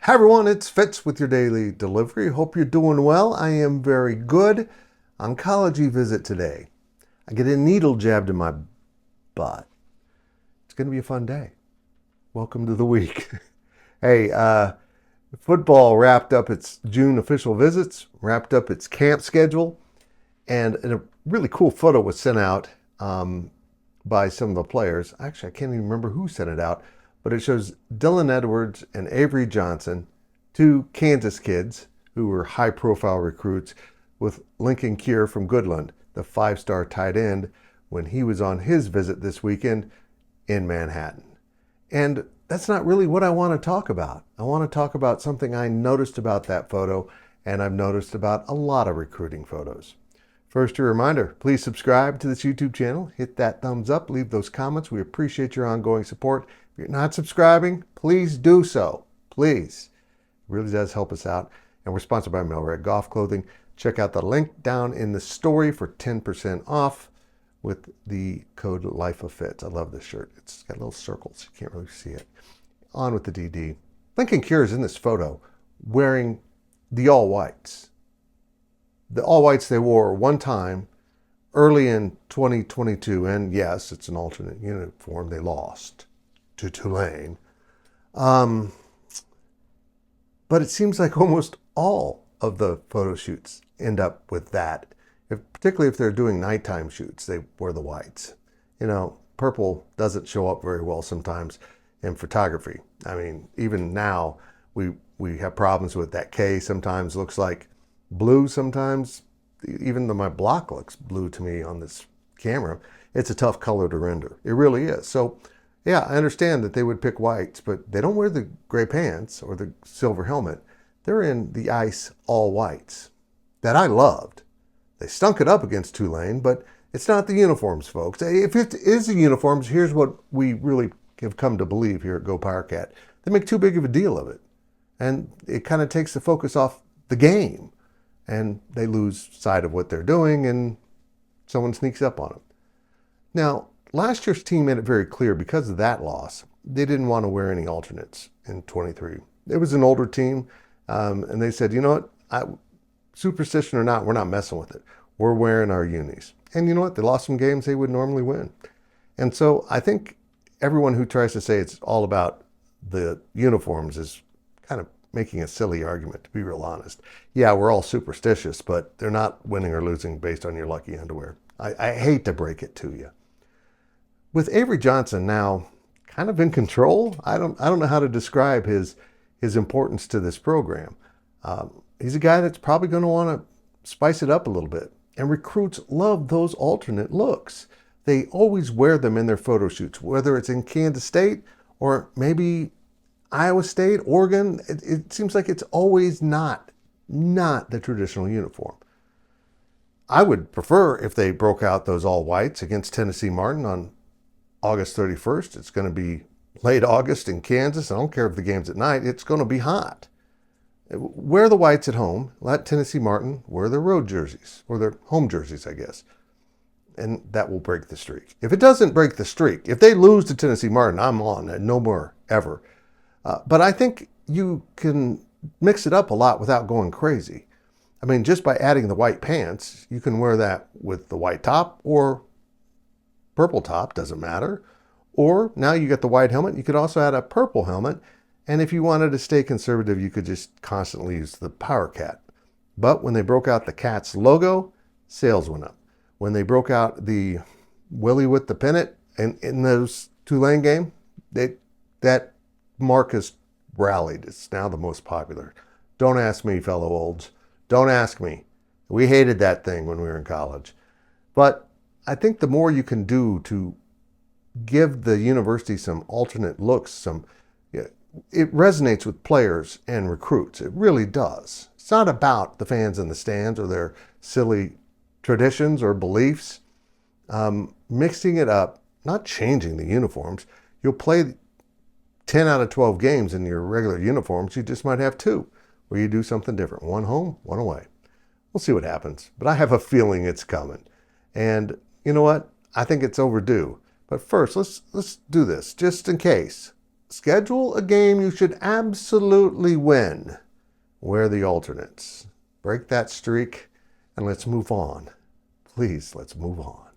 Hi everyone, it's Fitz with your daily delivery. Hope you're doing well. I am very good. Oncology visit today. I get a needle jabbed in my butt. It's going to be a fun day. Welcome to the week. Hey, football wrapped up its June official visits, wrapped up its camp schedule, and a really cool photo was sent out by some of the players. Actually, I can't even remember who sent it out, but it shows Dylan Edwards and Avery Johnson, two Kansas kids who were high-profile recruits, with Lincoln Kier from Goodland, the five-star tight end, when he was on his visit this weekend in Manhattan. And that's not really what I want to talk about. I want to talk about something I noticed about that photo, and I've noticed about a lot of recruiting photos. First, a reminder, please subscribe to this YouTube channel. Hit that thumbs up, leave those comments. We appreciate your ongoing support. If you're not subscribing, please do so. Please. It really does help us out. And we're sponsored by Melred Golf Clothing. Check out the link down in the story for 10% off with the code LifeOfFitz. I love this shirt. It's got little circles. You can't really see it. On with the DD. Lincoln Kier is in this photo wearing the all whites. The all whites they wore one time early in 2022. And yes, it's an alternate uniform. They lost to Tulane. But it seems like almost all of the photo shoots end up with that. Particularly if they're doing nighttime shoots, they wear the whites. Purple doesn't show up very well sometimes in photography. I mean, even now we have problems with that K. Sometimes looks like blue. Sometimes even though my block looks blue to me on this camera, it's a tough color to render. It really is. So yeah, I understand that they would pick whites, but they don't wear the gray pants or the silver helmet. They're in the ice all whites that I loved. They stunk it up against Tulane, but it's not the uniforms, folks. If it is the uniforms, here's what we really have come to believe here at GoPowercat. They make too big of a deal of it. And it kind of takes the focus off the game. And they lose sight of what they're doing, and someone sneaks up on them. Now, last year's team made it very clear because of that loss, they didn't want to wear any alternates in 23. It was an older team, and they said, you know what, superstition or not, we're not messing with it. We're wearing our unis. And you know what, they lost some games they would normally win. And so I think everyone who tries to say it's all about the uniforms is kind of making a silly argument, to be real honest. Yeah, we're all superstitious, but they're not winning or losing based on your lucky underwear. I hate to break it to you. With Avery Johnson now kind of in control, I don't know how to describe his importance to this program. He's a guy that's probably going to want to spice it up a little bit. And recruits love those alternate looks. They always wear them in their photo shoots, whether it's in Kansas State or maybe Iowa State, Oregon. It seems like it's always not the traditional uniform. I would prefer if they broke out those all whites against Tennessee Martin on August 31st. It's going to be late August in Kansas. I don't care if the game's at night. It's going to be hot. Wear the whites at home. Let Tennessee Martin wear their road jerseys, or their home jerseys, I guess. And that will break the streak. If it doesn't break the streak, if they lose to Tennessee Martin, I'm on it. No more, ever. But I think you can mix it up a lot without going crazy. I mean, just by adding the white pants, you can wear that with the white top or purple top, doesn't matter. Or now you get the white helmet, you could also add a purple helmet. And if you wanted to stay conservative, you could just constantly use the PowerCat. But when they broke out the Cats logo, sales went up. When they broke out the Willie with the pennant in those Tulane game, that Marcus rallied. It's now the most popular. Don't ask me, fellow olds. Don't ask me. We hated that thing when we were in college. But I think the more you can do to give the university some alternate looks, it resonates with players and recruits. It really does. It's not about the fans in the stands or their silly traditions or beliefs. Mixing it up, not changing the uniforms. You'll play 10 out of 12 games in your regular uniforms. You just might have 2 where you do something different. 1 home, 1 away. We'll see what happens. But I have a feeling it's coming. And you know what? I think it's overdue. But first, let's do this just in case. schedule a game you should absolutely win. Wear the alternates. Break that streak and let's move on. Please, let's move on.